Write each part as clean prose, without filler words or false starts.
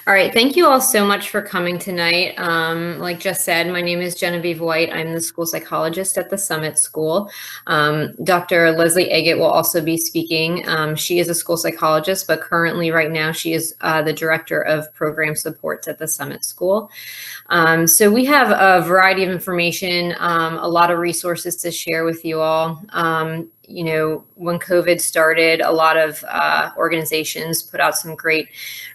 All right, thank you all so much for coming tonight. Like just said, my name is Genevieve White. I'm the school psychologist at the Summit School. Dr. Leslie Eget will also be speaking. She is a school psychologist, but currently right now she is the director of program supports at the Summit School. So we have a variety of information, a lot of resources to share with you all. You know, when COVID started, a lot of organizations put out some great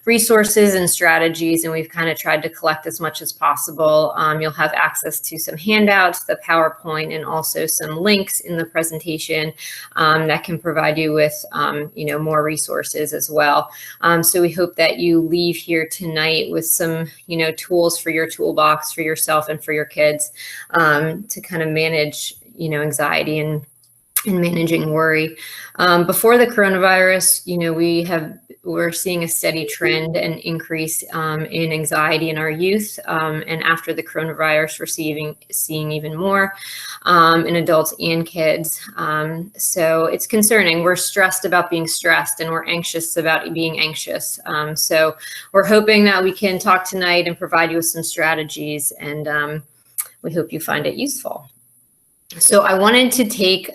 resources and strategies, and we've kind of tried to collect as much as possible. You'll have access to some handouts, the PowerPoint, and also some links in the presentation that can provide you with, you know, more resources as well. So we hope that you leave here tonight with some, you know, tools for your toolbox for yourself and for your kids to kind of manage, you know, anxiety and managing worry. Before the coronavirus, you know, we're seeing a steady trend and increase in anxiety in our youth. And after the coronavirus, we're seeing even more in adults and kids. So it's concerning. We're stressed about being stressed, and we're anxious about being anxious. So we're hoping that we can talk tonight and provide you with some strategies, and we hope you find it useful. So I wanted to take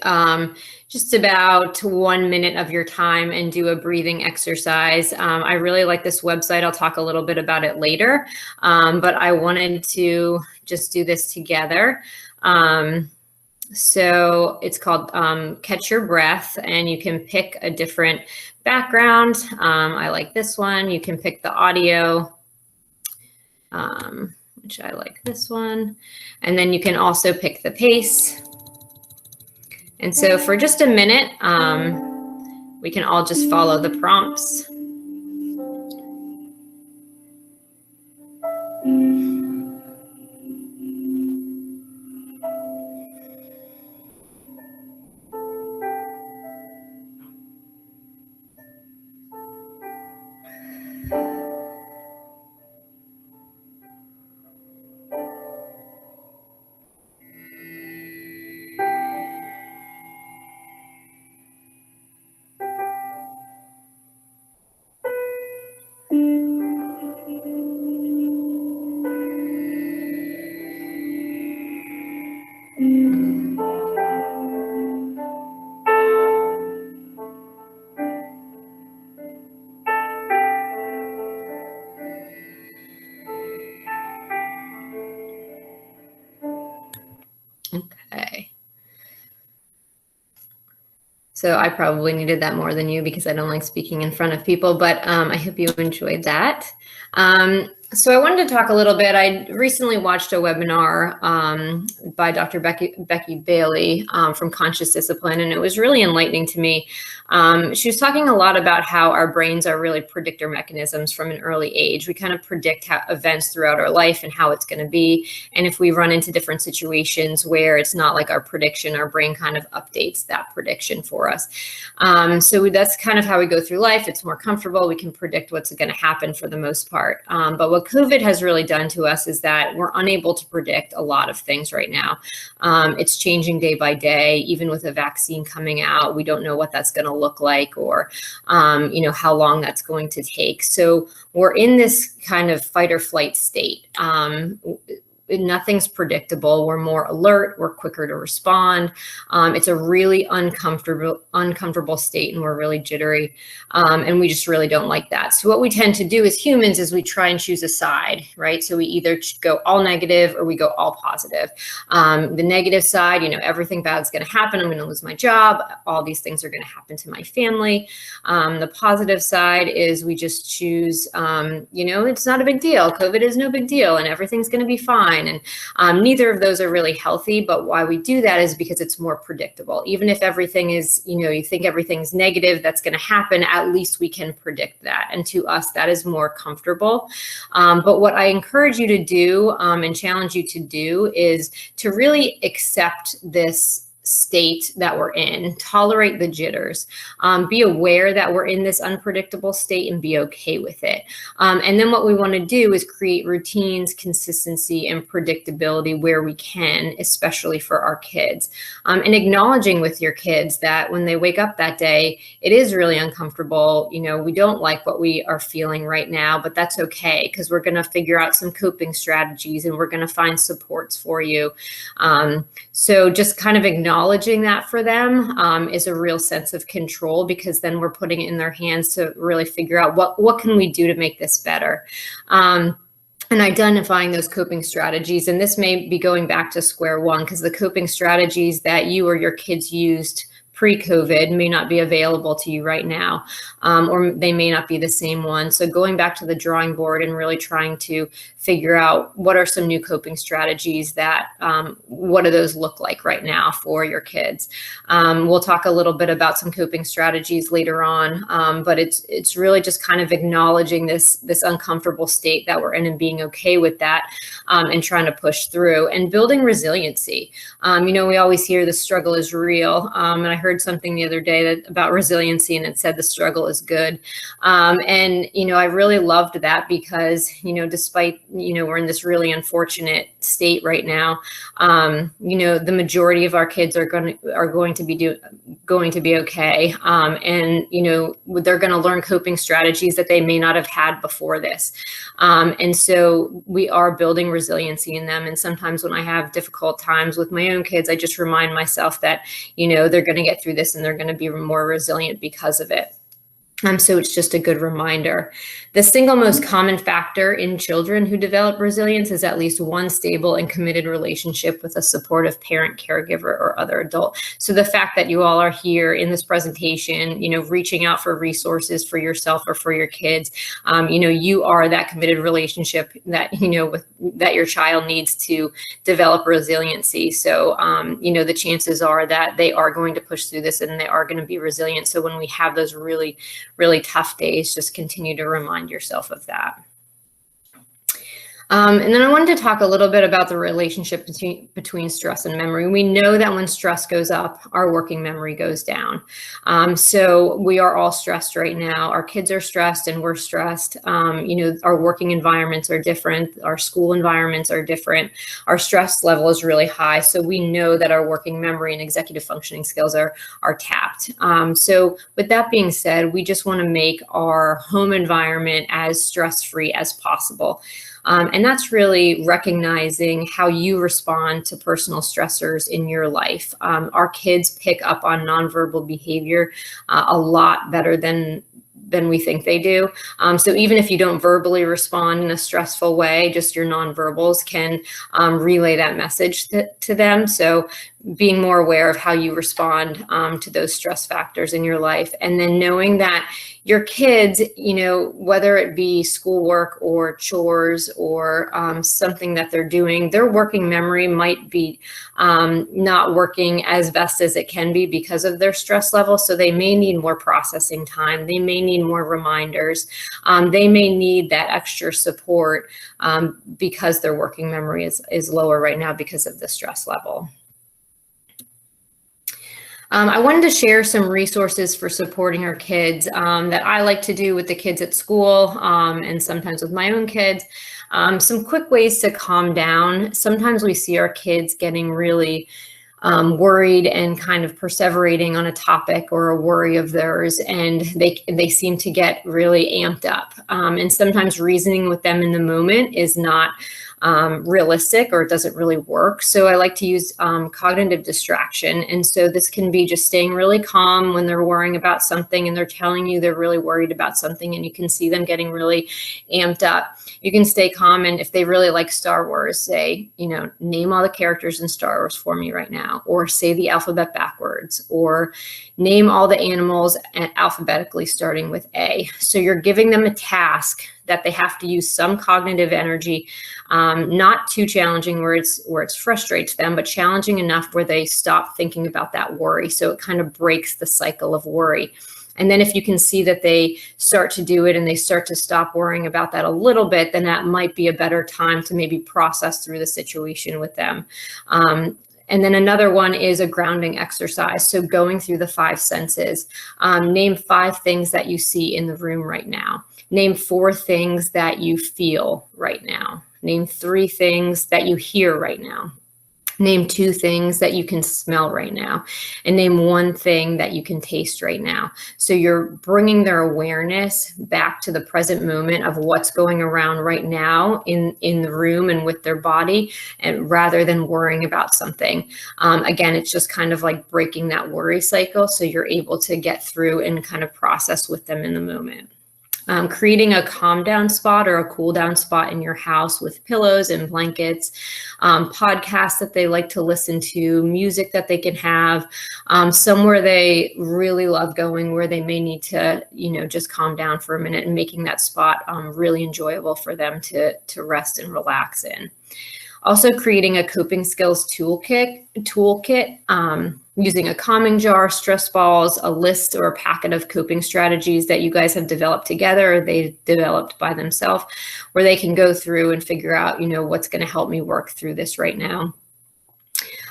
just about 1 minute of your time and do a breathing exercise. I really like this website. I'll talk a little bit about it later, but I wanted to just do this together. So it's called Catch Your Breath, and you can pick a different background. I like this one. You can pick the audio, which I like this one. And then you can also pick the pace. And so for just a minute, we can all just follow the prompts. Okay. So I probably needed that more than you because I don't like speaking in front of people, but I hope you enjoyed that. So I wanted to talk a little bit. I recently watched a webinar by Dr. Becky Bailey from Conscious Discipline, and it was really enlightening to me. She was talking a lot about how our brains are really predictor mechanisms from an early age. We kind of predict events throughout our life and how it's going to be. And if we run into different situations where it's not like our prediction, our brain kind of updates that prediction for us. So that's kind of how we go through life. It's more comfortable. We can predict what's going to happen for the most part. But what COVID has really done to us is that we're unable to predict a lot of things right now. It's changing day by day. Even with a vaccine coming out, we don't know what that's going to look like, or you know, how long that's going to take. So we're in this kind of fight or flight state. Nothing's predictable. We're more alert. We're quicker to respond. It's a really uncomfortable state, and we're really jittery. And we just really don't like that. So what we tend to do as humans is we try and choose a side, right? So we either go all negative or we go all positive. The negative side, you know, everything bad's going to happen. I'm going to lose my job. All these things are going to happen to my family. The positive side is we just choose, you know, it's not a big deal. COVID is no big deal, and everything's going to be fine. And neither of those are really healthy, but why we do that is because it's more predictable. Even if everything is, you know, you think everything's negative that's going to happen, at least we can predict that. And to us, that is more comfortable. But what I encourage you to do and challenge you to do is to really accept this state that we're in, tolerate the jitters, be aware that we're in this unpredictable state and be okay with it. And then what we want to do is create routines, consistency, and predictability where we can, especially for our kids. And acknowledging with your kids that when they wake up that day, it is really uncomfortable. We don't like what we are feeling right now, but that's okay, because we're going to figure out some coping strategies and we're going to find supports for you. So just kind of acknowledging that for them is a real sense of control, because then we're putting it in their hands to really figure out what can we do to make this better. And identifying those coping strategies. And this may be going back to square one, because the coping strategies that you or your kids used pre-COVID may not be available to you right now, or they may not be the same one. So going back to the drawing board and really trying to figure out what are some new coping strategies that, what do those look like right now for your kids? We'll talk a little bit about some coping strategies later on, but it's really just kind of acknowledging this uncomfortable state that we're in and being okay with that, and trying to push through and building resiliency. We always hear the struggle is real, and I heard something the other day about resiliency, and it said the struggle is good. And I really loved that, because despite we're in this really unfortunate state right now, the majority of our kids are going to be okay, and they're going to learn coping strategies that they may not have had before this, and so we are building resiliency in them. And sometimes when I have difficult times with my own kids, I just remind myself that they're going to get through this and they're going to be more resilient because of it. So it's just a good reminder. The single most common factor in children who develop resilience is at least one stable and committed relationship with a supportive parent, caregiver, or other adult. So the fact that you all are here in this presentation, reaching out for resources for yourself or for your kids, you are that committed relationship that, that your child needs to develop resiliency. So, the chances are that they are going to push through this and they are going to be resilient. So when we have those really tough days, just continue to remind yourself of that. And then I wanted to talk a little bit about the relationship between stress and memory. We know that when stress goes up, our working memory goes down. So we are all stressed right now. Our kids are stressed and we're stressed. Our working environments are different. Our school environments are different. Our stress level is really high. So we know that our working memory and executive functioning skills are tapped. So with that being said, we just want to make our home environment as stress-free as possible. And that's really recognizing how you respond to personal stressors in your life. Our kids pick up on nonverbal behavior a lot better than we think they do. So even if you don't verbally respond in a stressful way, just your nonverbals can relay that message to them. So being more aware of how you respond to those stress factors in your life. And then knowing that your kids, whether it be schoolwork or chores or something that they're doing, their working memory might be not working as best as it can be because of their stress level. So they may need more processing time. They may need more reminders. They may need that extra support because their working memory is lower right now because of the stress level. I wanted to share some resources for supporting our kids that I like to do with the kids at school and sometimes with my own kids. Some quick ways to calm down. Sometimes we see our kids getting really worried and kind of perseverating on a topic or a worry of theirs, and they seem to get really amped up. And sometimes reasoning with them in the moment is not realistic, or it doesn't really work. So I like to use cognitive distraction. And so this can be just staying really calm when they're worrying about something and they're telling you they're really worried about something and you can see them getting really amped up. You can stay calm, and if they really like Star Wars, say, name all the characters in Star Wars for me right now, or say the alphabet backwards, or name all the animals alphabetically starting with A. So you're giving them a task that they have to use some cognitive energy, not too challenging where it frustrates them, but challenging enough where they stop thinking about that worry. So it kind of breaks the cycle of worry. And then if you can see that they start to do it and they start to stop worrying about that a little bit, then that might be a better time to maybe process through the situation with them. And then another one is a grounding exercise. So going through the 5 senses, name 5 things that you see in the room right now. Name 4 things that you feel right now. Name 3 things that you hear right now. Name 2 things that you can smell right now, and name 1 thing that you can taste right now. So you're bringing their awareness back to the present moment of what's going around right now in the room and with their body, and rather than worrying about something. Again, it's just kind of like breaking that worry cycle, so you're able to get through and kind of process with them in the moment. Creating a calm down spot or a cool down spot in your house with pillows and blankets, podcasts that they like to listen to, music that they can have, somewhere they really love going where they may need to, just calm down for a minute, and making that spot really enjoyable for them to rest and relax in. Also creating a coping skills toolkit, using a calming jar, stress balls, a list or a packet of coping strategies that you guys have developed together or they developed by themselves, where they can go through and figure out, what's going to help me work through this right now.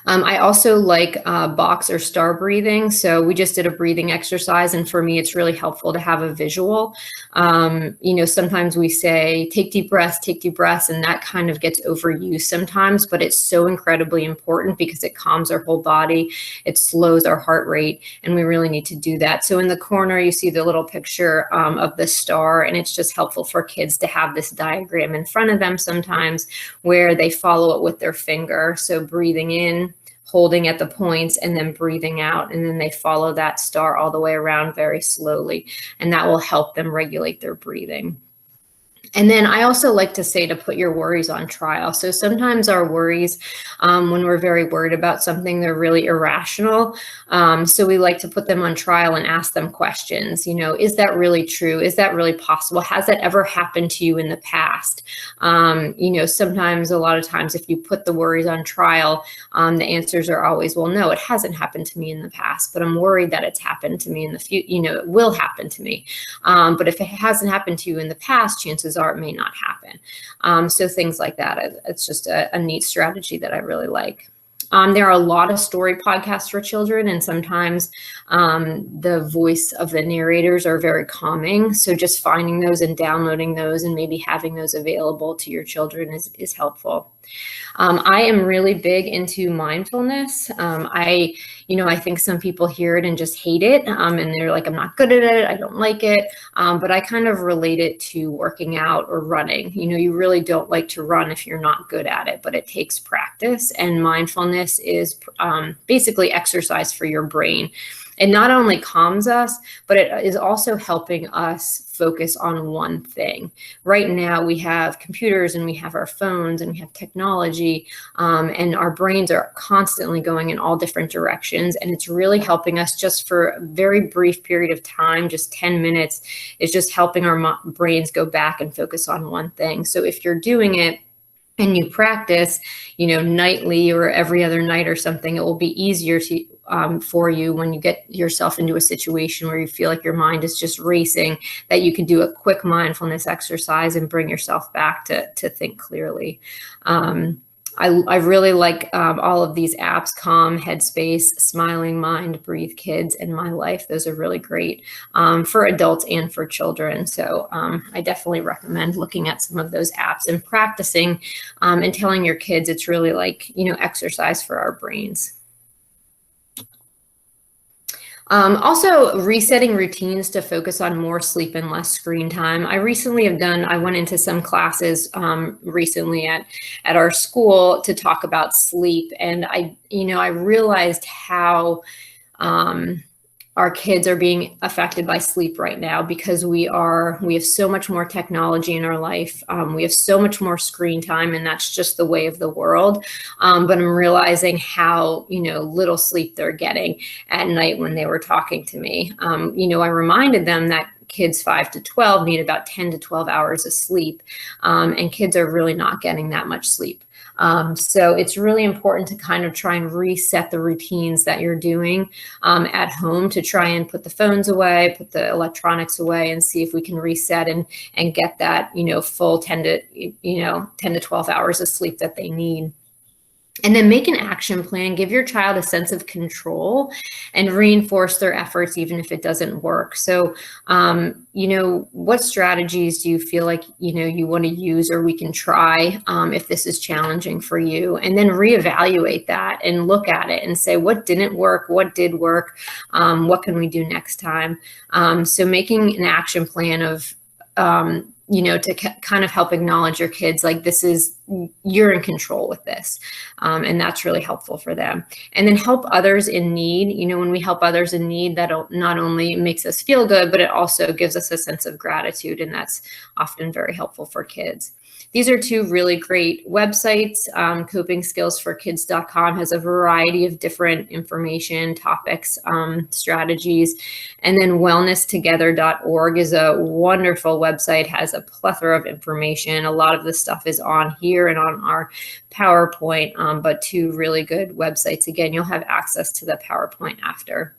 I also like box or star breathing. So we just did a breathing exercise, and for me, it's really helpful to have a visual. Sometimes we say, take deep breaths, and that kind of gets overused sometimes, but it's so incredibly important because it calms our whole body. It slows our heart rate, and we really need to do that. So in the corner, you see the little picture of the star, and it's just helpful for kids to have this diagram in front of them sometimes where they follow it with their finger. So breathing in, holding at the points, and then breathing out. And then they follow that star all the way around very slowly. And that will help them regulate their breathing. And then I also like to say to put your worries on trial. So sometimes our worries, when we're very worried about something, they're really irrational. So we like to put them on trial and ask them questions. Is that really true? Is that really possible? Has that ever happened to you in the past? Sometimes, a lot of times, if you put the worries on trial, the answers are always, well, no, it hasn't happened to me in the past, but I'm worried that it's happened to me in the future. It will happen to me. But if it hasn't happened to you in the past, chances are it may not happen. So things like that, it's just a neat strategy that I really like. There are a lot of story podcasts for children, and sometimes the voice of the narrators are very calming. So just finding those and downloading those and maybe having those available to your children is helpful. I am really big into mindfulness. I think some people hear it and just hate it, and they're like, I'm not good at it, I don't like it, but I kind of relate it to working out or running. You really don't like to run if you're not good at it, but it takes practice, and mindfulness is basically exercise for your brain. It not only calms us, but it is also helping us focus on one thing. Right now, we have computers and we have our phones and we have technology, and our brains are constantly going in all different directions. And it's really helping us just for a very brief period of time, just 10 minutes, is just helping our brains go back and focus on one thing. So if you're doing it, and you practice, nightly or every other night or something, it will be easier for you when you get yourself into a situation where you feel like your mind is just racing, that you can do a quick mindfulness exercise and bring yourself back to think clearly. I really like all of these apps: Calm, Headspace, Smiling Mind, Breathe Kids, and My Life. Those are really great for adults and for children. So I definitely recommend looking at some of those apps and practicing and telling your kids it's really like, exercise for our brains. Also resetting routines to focus on more sleep and less screen time. I went into some classes recently at our school to talk about sleep. And I realized how our kids are being affected by sleep right now, because we have so much more technology in our life. We have so much more screen time, and that's just the way of the world. But I'm realizing how, little sleep they're getting at night when they were talking to me. I reminded them that kids 5 to 12 need about 10 to 12 hours of sleep, and kids are really not getting that much sleep. So it's really important to kind of try and reset the routines that you're doing at home, to try and put the phones away, put the electronics away, and see if we can reset and get that, full 10 to 12 hours of sleep that they need. And then make an action plan, give your child a sense of control and reinforce their efforts, even if it doesn't work. So, what strategies do you feel like, you want to use or we can try if this is challenging for you? And then reevaluate that and look at it and say, what didn't work? What did work? What can we do next time? So making an action plan of, to kind of help acknowledge your kids, like you're in control with this. And that's really helpful for them. And then help others in need. When we help others in need, that not only makes us feel good, but it also gives us a sense of gratitude. And that's often very helpful for kids. These are two really great websites. Copingskillsforkids.com has a variety of different information, topics, strategies. And then wellnesstogether.org is a wonderful website, has a plethora of information. A lot of the stuff is on here and on our PowerPoint, but two really good websites. Again, you'll have access to the PowerPoint after.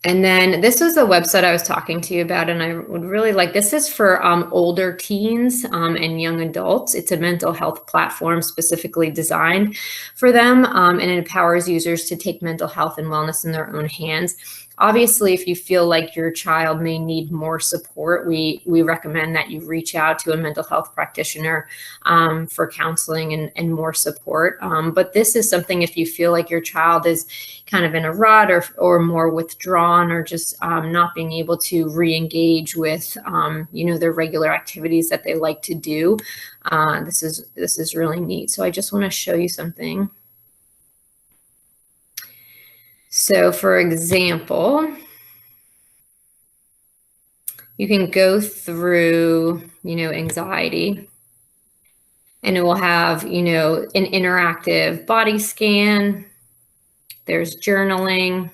And then this was the website I was talking to you about, and I would really like, this is for older teens and young adults. It's a mental health platform specifically designed for them, and it empowers users to take mental health and wellness in their own hands. Obviously, if you feel like your child may need more support, we recommend that you reach out to a mental health practitioner for counseling and more support. But this is something, if you feel like your child is kind of in a rut or more withdrawn or just not being able to re-engage with their regular activities that they like to do, this is really neat. So I just want to show you something. So for example, you can go through, anxiety, and it will have, an interactive body scan. There's journaling,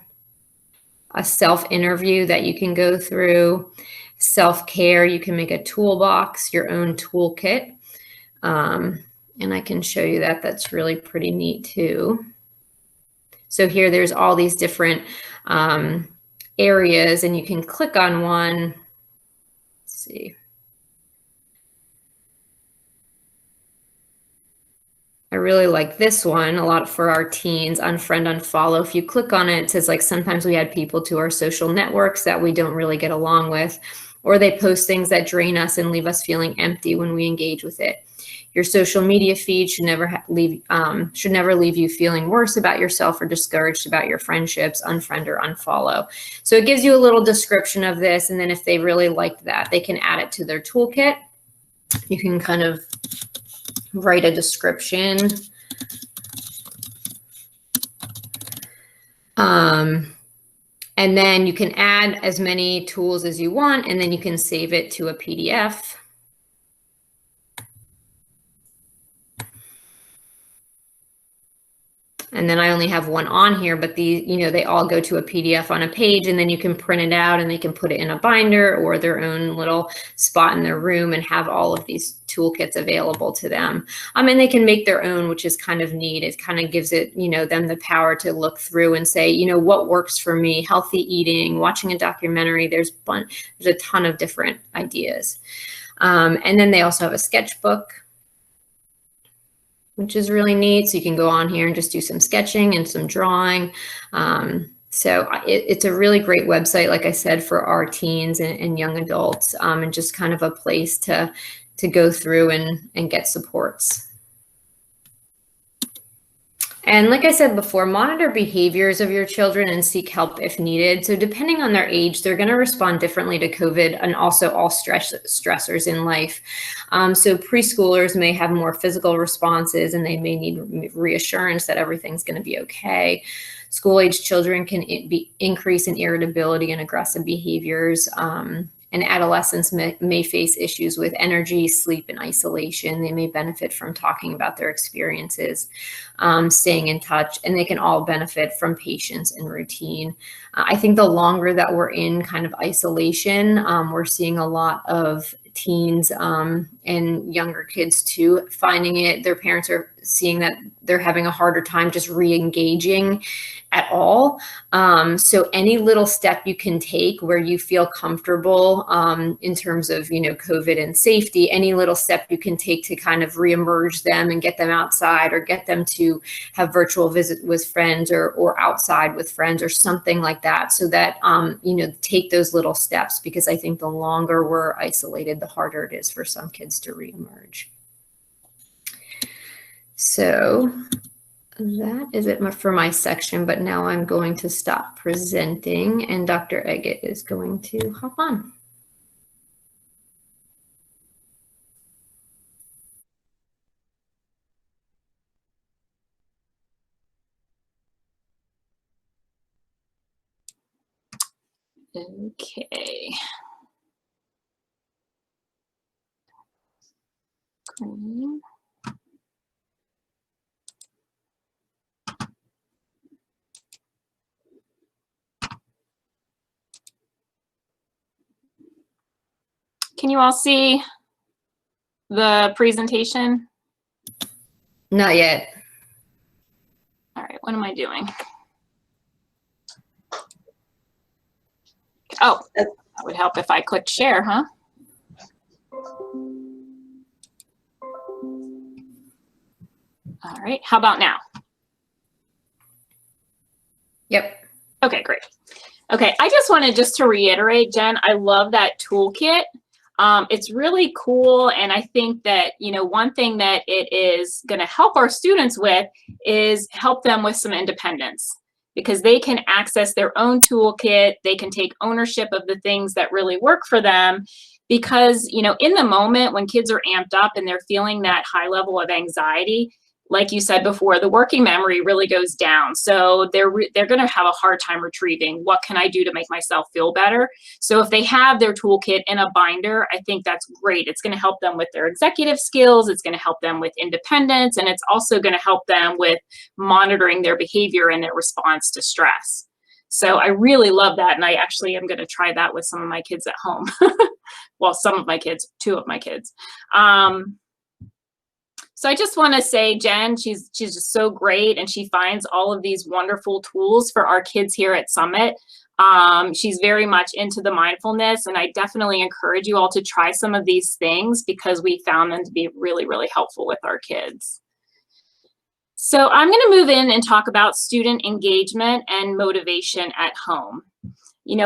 a self-interview that you can go through, self-care. You can make a toolbox, your own toolkit. And I can show you that. That's really pretty neat too. So here there's all these different areas, and you can click on one. Let's see. I really like this one a lot for our teens, unfriend, unfollow. If you click on it, it says like sometimes we add people to our social networks that we don't really get along with, or they post things that drain us and leave us feeling empty when we engage with it. Your social media feed should never leave you feeling worse about yourself or discouraged about your friendships. Unfriend or unfollow. So it gives you a little description of this, and then if they really liked that, they can add it to their toolkit. You can kind of write a description. And then you can add as many tools as you want, and then you can save it to a PDF. And then I only have one on here, but they all go to a PDF on a page, and then you can print it out and they can put it in a binder or their own little spot in their room and have all of these toolkits available to them. And they can make their own, which is kind of neat. It kind of gives it, them the power to look through and say, what works for me? Healthy eating, watching a documentary. There's a ton of different ideas. And then they also have a sketchbook, which is really neat. So you can go on here and just do some sketching and some drawing. So it's a really great website, like I said, for our teens and young adults, and just kind of a place to go through and get supports. And like I said before, monitor behaviors of your children and seek help if needed. So depending on their age, they're going to respond differently to COVID and also all stressors in life. So preschoolers may have more physical responses, and they may need reassurance that everything's going to be okay. School-age children can increase in irritability and aggressive behaviors. And adolescents may face issues with energy, sleep, and isolation. They may benefit from talking about their experiences, staying in touch, and they can all benefit from patience and routine. I think the longer that we're in kind of isolation, we're seeing a lot of teens and younger kids too, finding it, their parents are seeing that they're having a harder time just re-engaging at all. So any little step you can take where you feel comfortable in terms of, COVID and safety, any little step you can take to kind of reemerge them and get them outside or get them to have virtual visit with friends or outside with friends or something like that. So that, take those little steps, because I think the longer we're isolated, the harder it is for some kids to reemerge. So that is it for my section, but now I'm going to stop presenting and Dr. Eget is going to hop on. Okay. Green. Can you all see the presentation? Not yet. All right, what am I doing? Oh, that would help if I clicked share, huh? All right, how about now? Yep. Okay, great. Okay, I just wanted to reiterate, Jen, I love that toolkit. It's really cool, and I think that, one thing that it is going to help our students with is help them with some independence, because they can access their own toolkit, they can take ownership of the things that really work for them, because, in the moment when kids are amped up and they're feeling that high level of anxiety, like you said before, the working memory really goes down. So they're going to have a hard time retrieving, what can I do to make myself feel better? So if they have their toolkit in a binder, I think that's great. It's going to help them with their executive skills. It's going to help them with independence. And it's also going to help them with monitoring their behavior and their response to stress. So I really love that. And I actually am going to try that with some of my kids at home. Well, some of my kids, 2 of my kids. So I just want to say, Jen, she's just so great, and she finds all of these wonderful tools for our kids here at Summit. She's very much into the mindfulness, and I definitely encourage you all to try some of these things, because we found them to be really, really helpful with our kids. So I'm going to move in and talk about student engagement and motivation at home.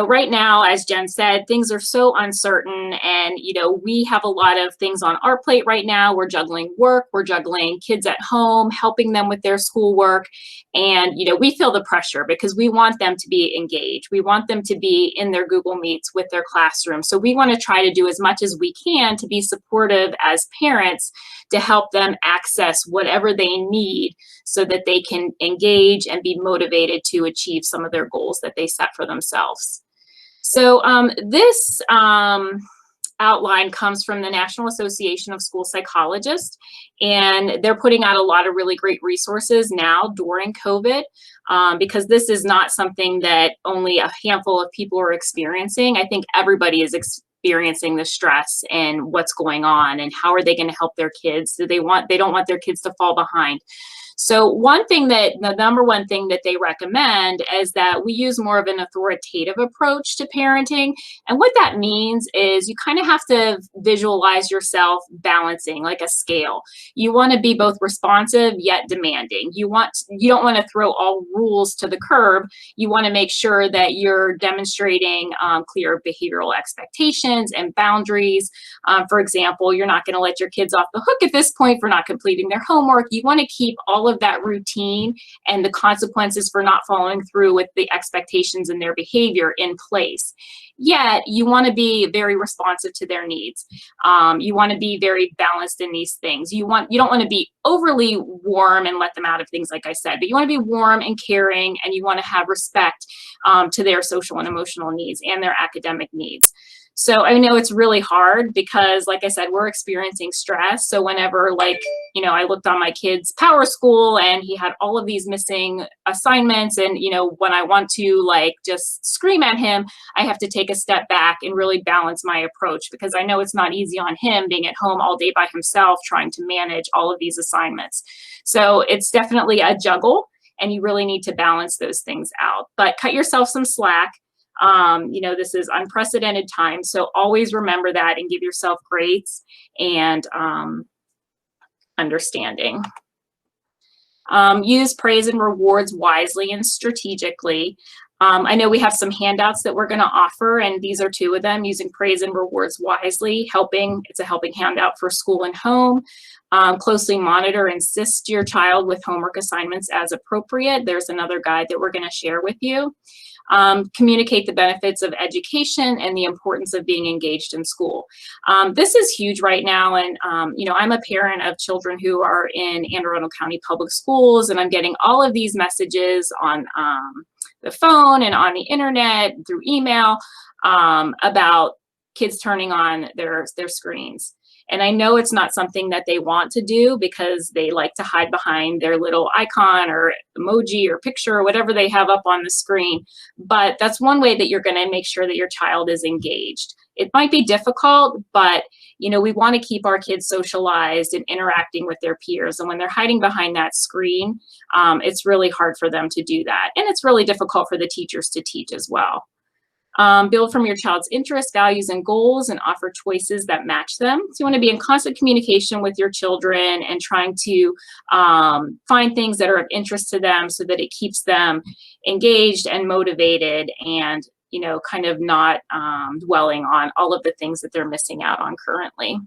Right now, as Jen said, things are so uncertain, and, we have a lot of things on our plate right now. We're juggling work, we're juggling kids at home, helping them with their schoolwork. And, we feel the pressure because we want them to be engaged. We want them to be in their Google Meets with their classroom. So we want to try to do as much as we can to be supportive as parents to help them access whatever they need so that they can engage and be motivated to achieve some of their goals that they set for themselves. So this outline comes from the National Association of School Psychologists, and they're putting out a lot of really great resources now during COVID, because this is not something that only a handful of people are experiencing. I think everybody is experiencing the stress and what's going on, and how are they going to help their kids? They don't want their kids to fall behind. So the number one thing that they recommend is that we use more of an authoritative approach to parenting. And what that means is you kind of have to visualize yourself balancing like a scale. You want to be both responsive yet demanding. You don't want to throw all rules to the curb. You want to make sure that you're demonstrating clear behavioral expectations and boundaries. For example, you're not going to let your kids off the hook at this point for not completing their homework. You want to keep all of that routine and the consequences for not following through with the expectations and their behavior in place. Yet you want to be very responsive to their needs. You want to be very balanced in these things. You don't want to be overly warm and let them out of things, like I said, but you want to be warm and caring, and you want to have respect to their social and emotional needs and their academic needs. So I know it's really hard because, like I said, we're experiencing stress. So whenever, like, I looked on my kid's Power School and he had all of these missing assignments, and, when I want to like just scream at him, I have to take a step back and really balance my approach, because I know it's not easy on him being at home all day by himself trying to manage all of these assignments. So it's definitely a juggle, and you really need to balance those things out. But cut yourself some slack. This is unprecedented time, so always remember that and give yourself grace and understanding. Use praise and rewards wisely and strategically. I know we have some handouts that we're going to offer, and these are two of them. Using praise and rewards wisely, it's a helping handout for school and home. Closely monitor and assist your child with homework assignments as appropriate. There's another guide that we're going to share with you. Communicate the benefits of education and the importance of being engaged in school. This is huge right now, and I'm a parent of children who are in Anne Arundel County Public Schools, and I'm getting all of these messages on the phone and on the internet and through email about kids turning on their screens. And I know it's not something that they want to do because they like to hide behind their little icon or emoji or picture or whatever they have up on the screen. But that's one way that you're going to make sure that your child is engaged. It might be difficult, but we want to keep our kids socialized and interacting with their peers. And when they're hiding behind that screen, it's really hard for them to do that. And it's really difficult for the teachers to teach as well. Build from your child's interests, values, and goals, and offer choices that match them. So you want to be in constant communication with your children and trying to find things that are of interest to them so that it keeps them engaged and motivated, and kind of not dwelling on all of the things that they're missing out on currently.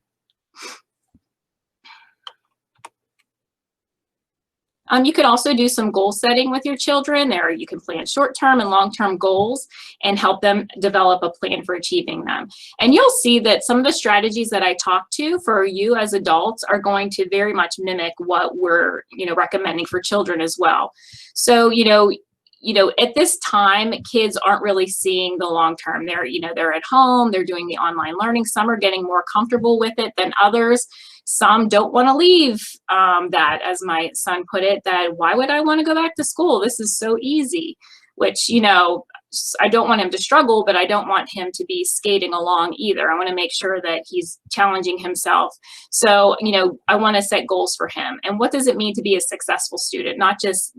You could also do some goal setting with your children. There, you can plan short-term and long-term goals and help them develop a plan for achieving them. And you'll see that some of the strategies that I talk to for you as adults are going to very much mimic what we're, recommending for children as well. So, at this time, kids aren't really seeing the long-term. They're at home, they're doing the online learning. Some are getting more comfortable with it than others. Some don't want to leave that, as my son put it, that why would I want to go back to school? This is so easy, which, I don't want him to struggle, but I don't want him to be skating along either. I want to make sure that he's challenging himself. So, I want to set goals for him. And what does it mean to be a successful student? Not just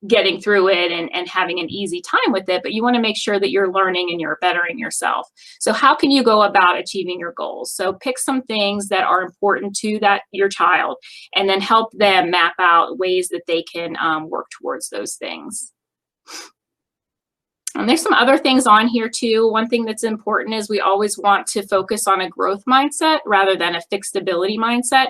getting through it and having an easy time with it, but you want to make sure that you're learning and you're bettering yourself. So how can you go about achieving your goals? So pick some things that are important to your child, and then help them map out ways that they can work towards those things. And there's some other things on here too. One thing that's important is we always want to focus on a growth mindset rather than a fixed ability mindset.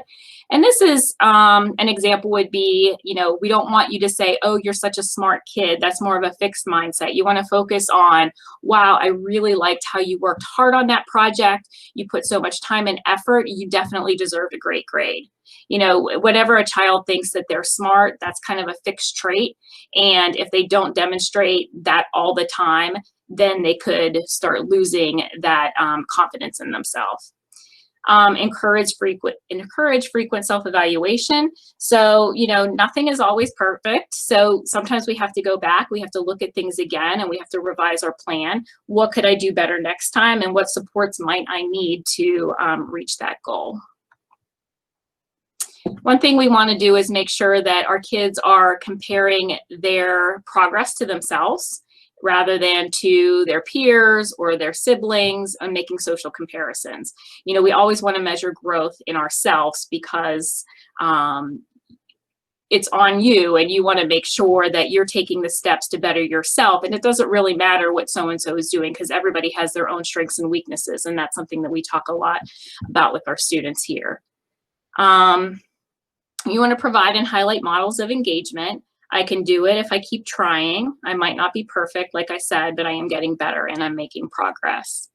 And this is an example would be, we don't want you to say, oh, you're such a smart kid. That's more of a fixed mindset. You want to focus on, wow, I really liked how you worked hard on that project. You put so much time and effort. You definitely deserved a great grade. Whenever a child thinks that they're smart, that's kind of a fixed trait. And if they don't demonstrate that all the time, then they could start losing that confidence in themselves. Encourage frequent self-evaluation. So, nothing is always perfect. So sometimes we have to go back, we have to look at things again, and we have to revise our plan. What could I do better next time? And what supports might I need to reach that goal? One thing we want to do is make sure that our kids are comparing their progress to themselves rather than to their peers or their siblings, and making social comparisons. We always want to measure growth in ourselves because it's on you, and you want to make sure that you're taking the steps to better yourself. And it doesn't really matter what so-and-so is doing, because everybody has their own strengths and weaknesses. And that's something that we talk a lot about with our students here. You want to provide and highlight models of engagement. I can do it if I keep trying. I might not be perfect, like I said, but I am getting better and I'm making progress.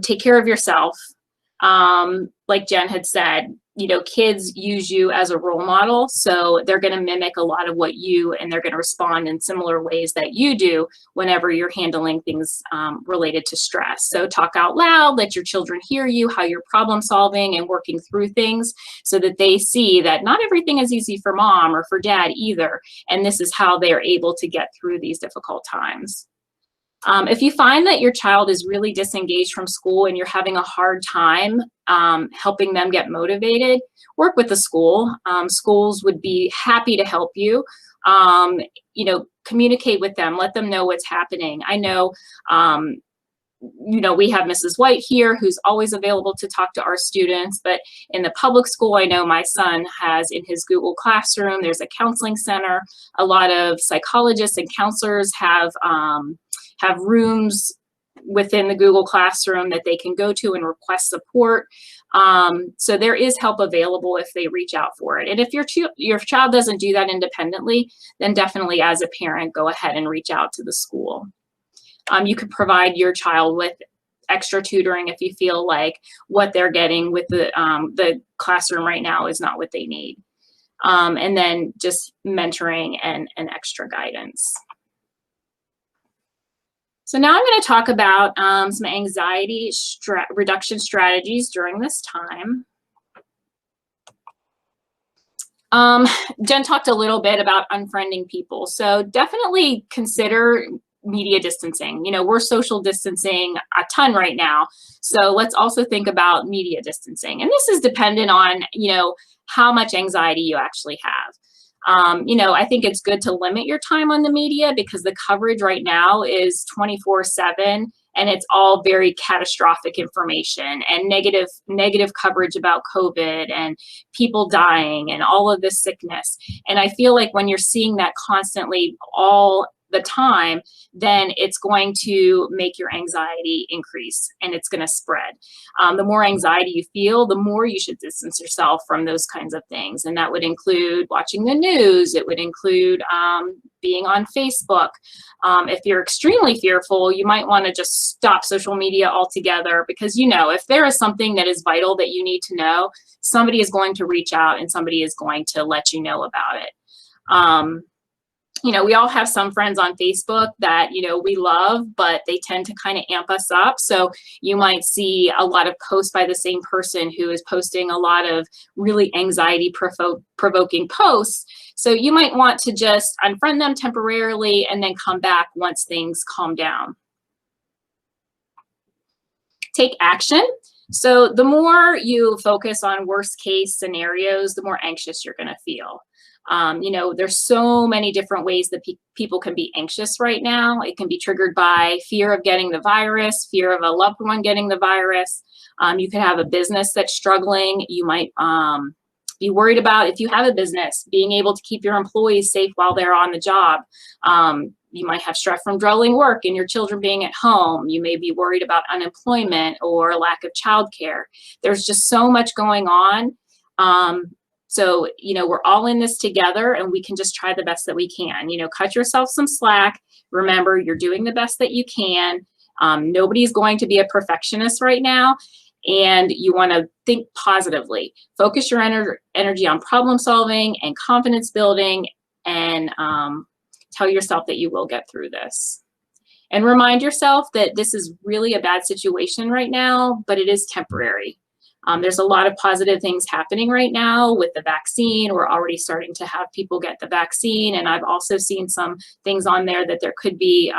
Take care of yourself. Like Jen had said, you know, kids use you as a role model, so they're going to mimic a lot of what you, and they're going to respond in similar ways that you do whenever you're handling things related to stress. So talk out loud, let your children hear you, how you're problem solving and working through things, so that they see that not everything is easy for mom or for dad either, and this is how they're able to get through these difficult times. If you find that your child is really disengaged from school and you're having a hard time helping them get motivated, work with the school. Schools would be happy to help you. You know, communicate with them, let them know what's happening. I know, you know, we have Mrs. White here who's always available to talk to our students, but in the public school, I know my son has in his Google Classroom, there's a counseling center. A lot of psychologists and counselors have rooms within the Google Classroom that they can go to and request support. So there is help available if they reach out for it. And if your child doesn't do that independently, then definitely as a parent, go ahead and reach out to the school. You could provide your child with extra tutoring if you feel like what they're getting with the classroom right now is not what they need. And then just mentoring and extra guidance. So now I'm going to talk about some anxiety reduction strategies during this time. Jen talked a little bit about unfriending people. So definitely consider media distancing. You know, we're social distancing a ton right now. So let's also think about media distancing. And this is dependent on, you know, how much anxiety you actually have. You know, I think it's good to limit your time on the media because the coverage right now is 24/7 and it's all very catastrophic information and negative coverage about COVID and people dying and all of this sickness. And I feel like when you're seeing that constantly all the time, then it's going to make your anxiety increase and it's going to spread. The more anxiety you feel, the more you should distance yourself from those kinds of things. And that would include watching the news. It would include being on Facebook. If you're extremely fearful, you might want to just stop social media altogether because, you know, if there is something that is vital that you need to know, somebody is going to reach out and somebody is going to let you know about it. You know, we all have some friends on Facebook that, you know, we love, but they tend to kind of amp us up. So you might see a lot of posts by the same person who is posting a lot of really anxiety provoking posts. So you might want to just unfriend them temporarily and then come back once things calm down. Take action. So the more you focus on worst case scenarios, the more anxious you're going to feel. You know, there's so many different ways that people can be anxious right now. It can be triggered by fear of getting the virus, fear of a loved one getting the virus. You could have a business that's struggling. You might be worried about, if you have a business, being able to keep your employees safe while they're on the job. You might have stress from juggling work and your children being at home. You may be worried about unemployment or lack of childcare. There's just so much going on. So, you know, we're all in this together and we can just try the best that we can. You know, cut yourself some slack. Remember, you're doing the best that you can. Nobody's going to be a perfectionist right now. And you want to think positively. Focus your energy on problem solving and confidence building and tell yourself that you will get through this. And remind yourself that this is really a bad situation right now, but it is temporary. There's a lot of positive things happening right now with the vaccine. We're already starting to have people get the vaccine. And I've also seen some things on there that there could be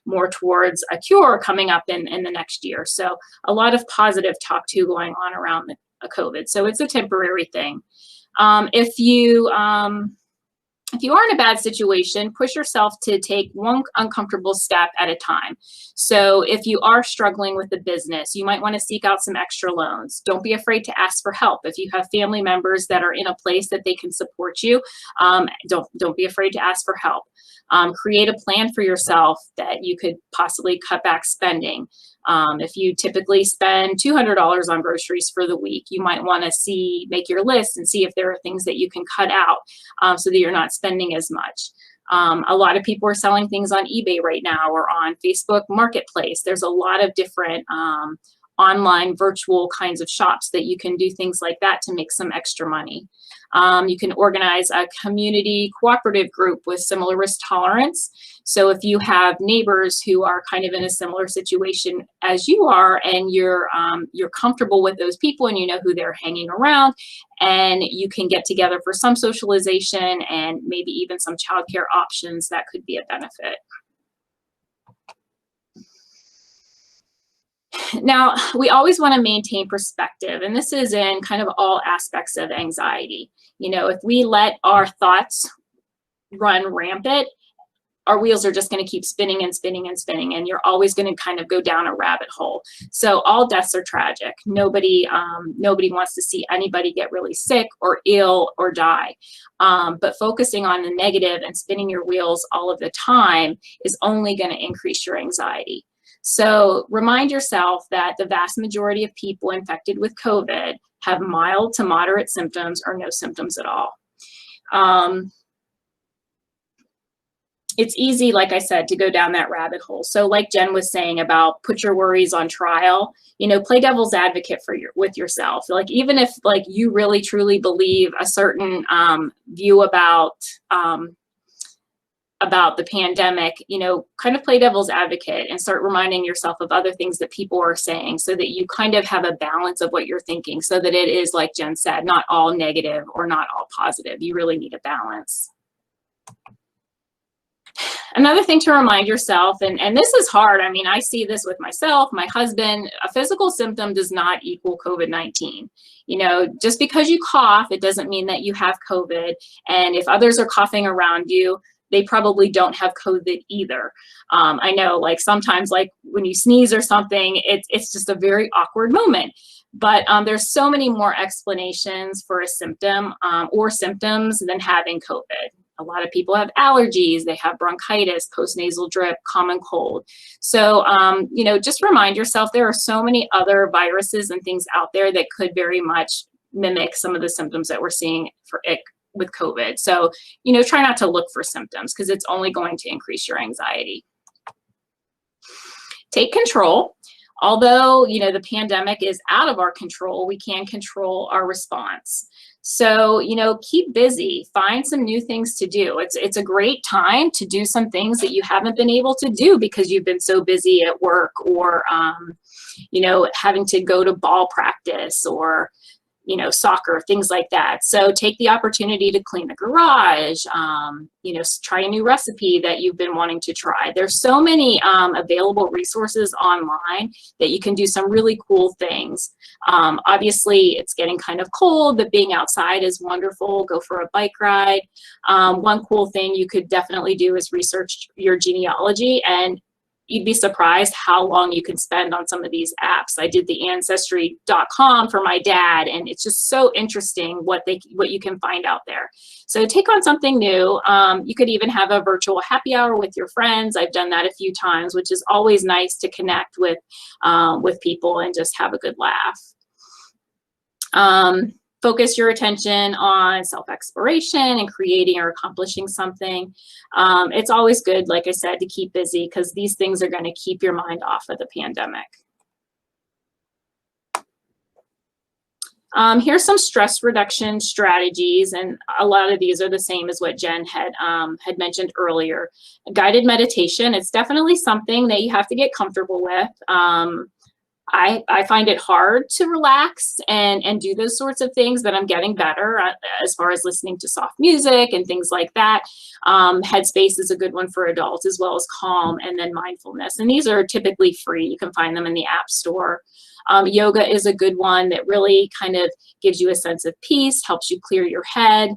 more towards a cure coming up in the next year. So a lot of positive talk too going on around the COVID. So it's a temporary thing. If you are in a bad situation, push yourself to take one uncomfortable step at a time. So if you are struggling with a business, you might want to seek out some extra loans. Don't be afraid to ask for help. If you have family members that are in a place that they can support you, don't be afraid to ask for help. Create a plan for yourself that you could possibly cut back spending. If you typically spend $200 on groceries for the week, you might want to make your list and see if there are things that you can cut out so that you're not spending as much. A lot of people are selling things on eBay right now or on Facebook Marketplace. There's a lot of different online virtual kinds of shops that you can do things like that to make some extra money. You can organize a community cooperative group with similar risk tolerance. So if you have neighbors who are kind of in a similar situation as you are, and you're comfortable with those people and you know who they're hanging around, and you can get together for some socialization and maybe even some childcare options, that could be a benefit. Now, we always want to maintain perspective, and this is in kind of all aspects of anxiety. You know, if we let our thoughts run rampant, our wheels are just going to keep spinning and spinning and spinning, and you're always going to kind of go down a rabbit hole. So all deaths are tragic. Nobody wants to see anybody get really sick or ill or die. But focusing on the negative and spinning your wheels all of the time is only going to increase your anxiety. So remind yourself that the vast majority of people infected with COVID have mild to moderate symptoms or no symptoms at all. It's easy, like I said, to go down that rabbit hole. So like Jen was saying about put your worries on trial, you know, play devil's advocate with yourself. Like, even if like you really truly believe a certain view about the pandemic, you know, kind of play devil's advocate and start reminding yourself of other things that people are saying, so that you kind of have a balance of what you're thinking, so that it is, like Jen said, not all negative or not all positive. You really need a balance. Another thing to remind yourself, and this is hard, I mean, I see this with myself, my husband, a physical symptom does not equal COVID-19. You know, just because you cough, it doesn't mean that you have COVID. And if others are coughing around you, they probably don't have COVID either. I know, like, sometimes, like when you sneeze or something, it's just a very awkward moment. But there's so many more explanations for a symptom or symptoms than having COVID. A lot of people have allergies, they have bronchitis, postnasal drip, common cold. So, you know, just remind yourself there are so many other viruses and things out there that could very much mimic some of the symptoms that we're seeing with COVID. So, you know, try not to look for symptoms, because it's only going to increase your anxiety. Take control. Although, you know, the pandemic is out of our control, we can control our response. So, you know, keep busy, find some new things to do. It's a great time to do some things that you haven't been able to do because you've been so busy at work, or, you know, having to go to ball practice, or, you know, soccer, things like that. So take the opportunity to clean the garage, you know, try a new recipe that you've been wanting to try. There's so many available resources online that you can do some really cool things. Obviously, it's getting kind of cold, but being outside is wonderful. Go for a bike ride. One cool thing you could definitely do is research your genealogy, and you'd be surprised how long you can spend on some of these apps. I did the ancestry.com for my dad, and it's just so interesting what you can find out there. So take on something new. You could even have a virtual happy hour with your friends. I've done that a few times, which is always nice to connect with people and just have a good laugh. Focus your attention on self-exploration and creating or accomplishing something. It's always good, like I said, to keep busy, because these things are going to keep your mind off of the pandemic. Here's some stress reduction strategies, and a lot of these are the same as what Jen had mentioned earlier. Guided meditation, it's definitely something that you have to get comfortable with. I find it hard to relax and do those sorts of things, but I'm getting better as far as listening to soft music and things like that. Headspace is a good one for adults, as well as Calm, and then mindfulness. And these are typically free. You can find them in the App Store. Yoga is a good one that really kind of gives you a sense of peace, helps you clear your head.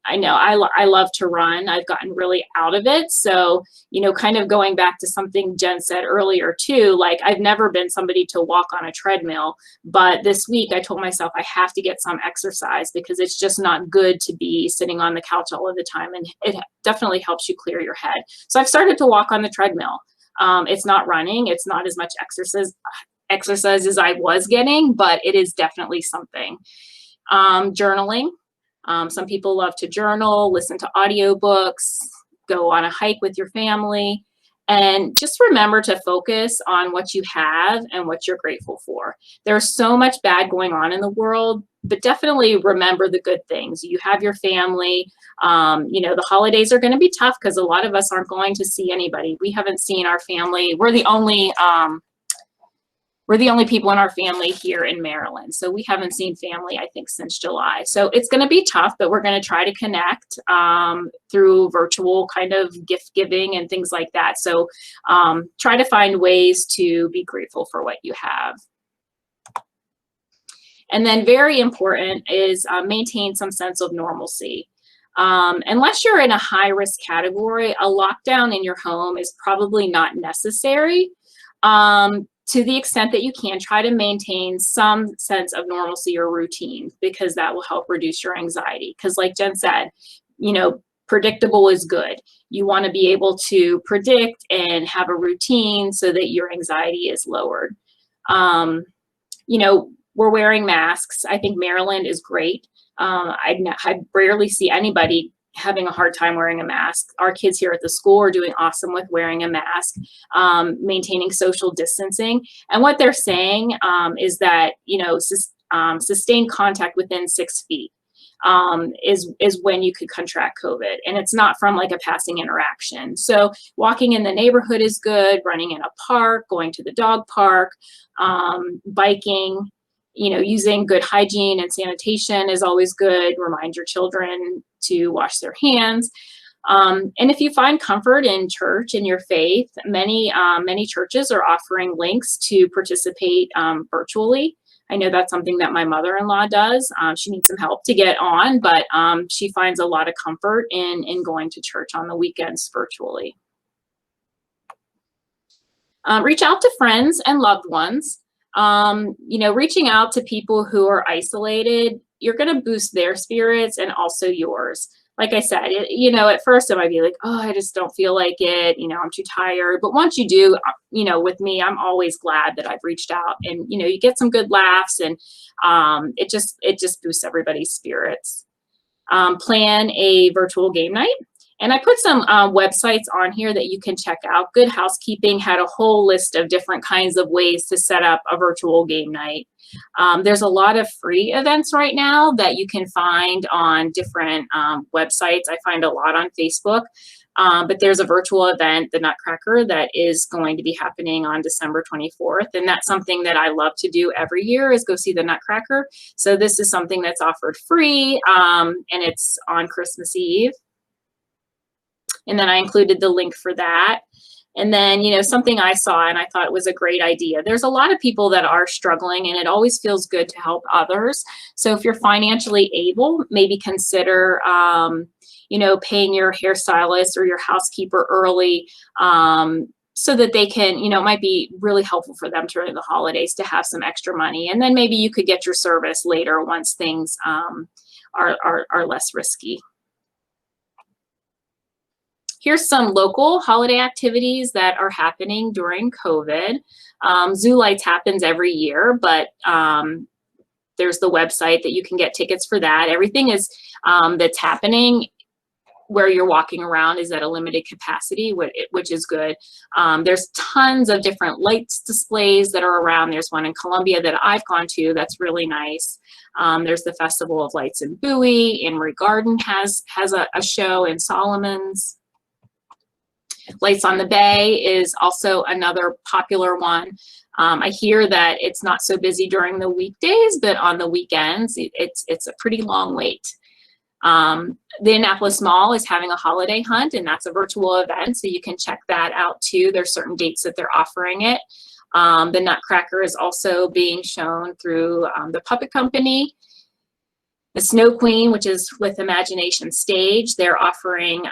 I know I love to run. I've gotten really out of it. So, you know, kind of going back to something Jen said earlier too, like, I've never been somebody to walk on a treadmill, but this week I told myself I have to get some exercise, because it's just not good to be sitting on the couch all of the time. And it definitely helps you clear your head. So I've started to walk on the treadmill. It's not running. It's not as much exercise as I was getting, but it is definitely something. Journaling. Some people love to journal, listen to audiobooks, go on a hike with your family. And just remember to focus on what you have and what you're grateful for. There's so much bad going on in the world, but definitely remember the good things. You have your family. You know, the holidays are going to be tough because a lot of us aren't going to see anybody. We haven't seen our family. We're the only people in our family here in Maryland. So we haven't seen family, I think, since July. So it's going to be tough, but we're going to try to connect through virtual kind of gift giving and things like that. So try to find ways to be grateful for what you have. And then very important is maintain some sense of normalcy. Unless you're in a high risk category, a lockdown in your home is probably not necessary. To the extent that you can, try to maintain some sense of normalcy or routine, because that will help reduce your anxiety. Because like Jen said, you know, predictable is good. You want to be able to predict and have a routine so that your anxiety is lowered. You know, we're wearing masks. I think Maryland is great. I rarely see anybody having a hard time wearing a mask. Our kids here at the school are doing awesome with wearing a mask, maintaining social distancing. And what they're saying is that, you know, sustained contact within 6 feet is when you could contract COVID. And it's not from like a passing interaction. So walking in the neighborhood is good, running in a park, going to the dog park, biking, you know, using good hygiene and sanitation is always good. Remind your children to wash their hands. And if you find comfort in church and your faith, many churches are offering links to participate virtually. I know that's something that my mother-in-law does. She needs some help to get on, but she finds a lot of comfort in going to church on the weekends virtually. Reach out to friends and loved ones. You know, reaching out to people who are isolated, you're going to boost their spirits and also yours. Like I said, you know, at first it might be like, oh, I just don't feel like it. You know, I'm too tired. But once you do, you know, with me, I'm always glad that I've reached out, and, you know, you get some good laughs, and it just boosts everybody's spirits. Plan a virtual game night. And I put some websites on here that you can check out. Good Housekeeping had a whole list of different kinds of ways to set up a virtual game night. There's a lot of free events right now that you can find on different websites. I find a lot on Facebook. But there's a virtual event, the Nutcracker, that is going to be happening on December 24th. And that's something that I love to do every year, is go see the Nutcracker. So this is something that's offered free, and it's on Christmas Eve. And then I included the link for that. And then, you know, something I saw and I thought it was a great idea. There's a lot of people that are struggling, and it always feels good to help others. So if you're financially able, maybe consider, you know, paying your hairstylist or your housekeeper early, so that they can, you know, it might be really helpful for them during the holidays to have some extra money. And then maybe you could get your service later once things are less risky. Here's some local holiday activities that are happening during COVID. Zoo Lights happens every year, but there's the website that you can get tickets for that. Everything is that's happening where you're walking around is at a limited capacity, which is good. There's tons of different lights displays that are around. There's one in Columbia that I've gone to that's really nice. There's the Festival of Lights in Bowie. Emery Garden has a show in Solomon's. Lights on the Bay is also another popular one. I hear that it's not so busy during the weekdays, but on the weekends, it's a pretty long wait. The Annapolis Mall is having a holiday hunt, and that's a virtual event, so you can check that out too. There's certain dates that they're offering it. The Nutcracker is also being shown through the Puppet Company. The Snow Queen, which is with Imagination Stage, they're offering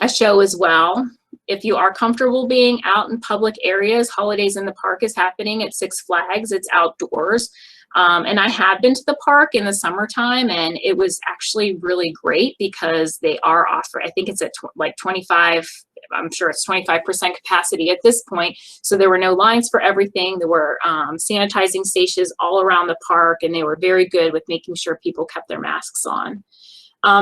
a show as well. If you are comfortable being out in public areas, Holidays in the Park is happening at Six Flags. It's outdoors. And I have been to the park in the summertime, and it was actually really great because they are offering, I think it's at like 25, I'm sure it's 25% capacity at this point. So there were no lines for everything. There were sanitizing stations all around the park, and they were very good with making sure people kept their masks on.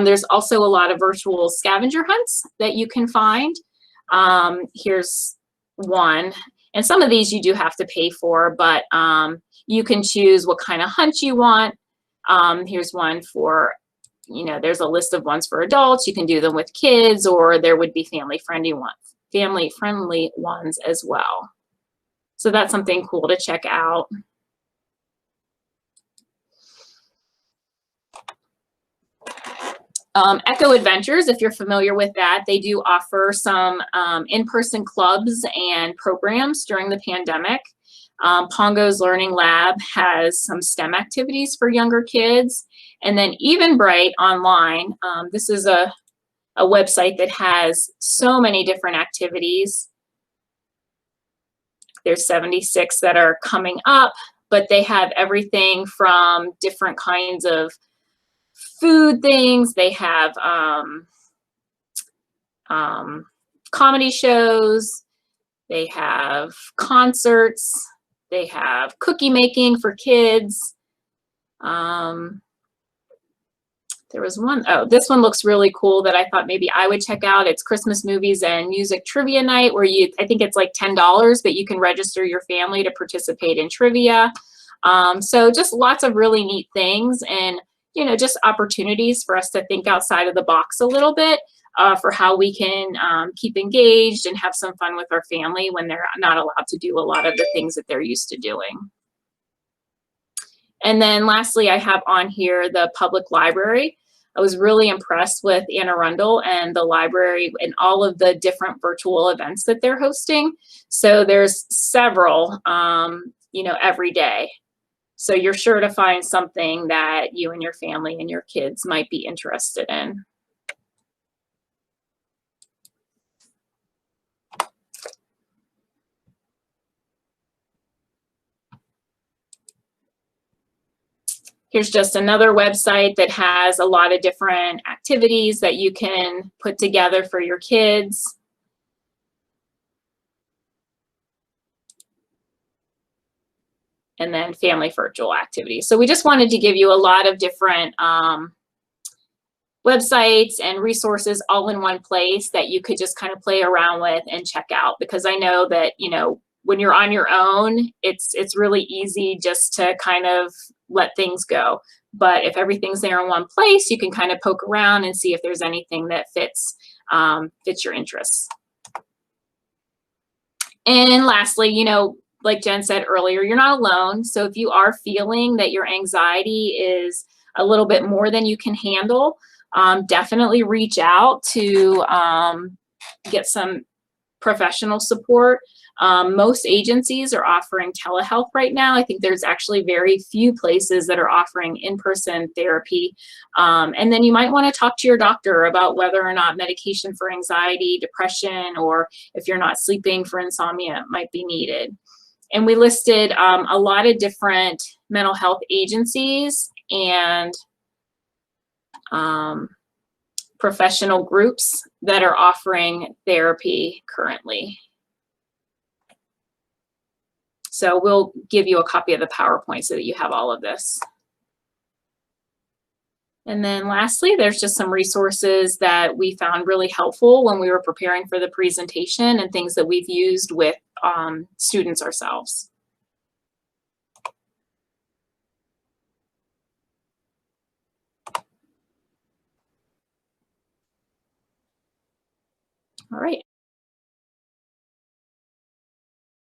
There's also a lot of virtual scavenger hunts that you can find. Here's one. And some of these you do have to pay for, but you can choose what kind of hunt you want. Here's one for, you know, there's a list of ones for adults. You can do them with kids, or there would be family-friendly ones as well. So that's something cool to check out. Echo Adventures, if you're familiar with that, they do offer some in-person clubs and programs during the pandemic. Pongo's Learning Lab has some STEM activities for younger kids. And then Even Bright Online, this is a website that has so many different activities. There's 76 that are coming up, but they have everything from different kinds of food things. They have comedy shows. They have concerts. They have cookie making for kids. There was one, oh, this one looks really cool that I thought maybe I would check out. It's Christmas movies and music trivia night, where I think it's like $10, but you can register your family to participate in trivia. So just lots of really neat things, and, you know, just opportunities for us to think outside of the box a little bit for how we can keep engaged and have some fun with our family when they're not allowed to do a lot of the things that they're used to doing. And then lastly, I have on here the public library. I was really impressed with Anne Arundel and the library and all of the different virtual events that they're hosting. So there's several, you know, every day. So you're sure to find something that you and your family and your kids might be interested in. Here's just another website that has a lot of different activities that you can put together for your kids. And then family virtual activities. So we just wanted to give you a lot of different websites and resources all in one place that you could just kind of play around with and check out, because I know that, you know, when you're on your own, it's really easy just to kind of let things go. But if everything's there in one place, you can kind of poke around and see if there's anything that fits your interests. And lastly, you know, like Jen said earlier, you're not alone. So if you are feeling that your anxiety is a little bit more than you can handle, definitely reach out to get some professional support. Most agencies are offering telehealth right now. I think there's actually very few places that are offering in-person therapy. And then you might want to talk to your doctor about whether or not medication for anxiety, depression, or if you're not sleeping for insomnia might be needed. And we listed a lot of different mental health agencies and professional groups that are offering therapy currently. So we'll give you a copy of the PowerPoint so that you have all of this. And then lastly, there's just some resources that we found really helpful when we were preparing for the presentation, and things that we've used with students ourselves. All right.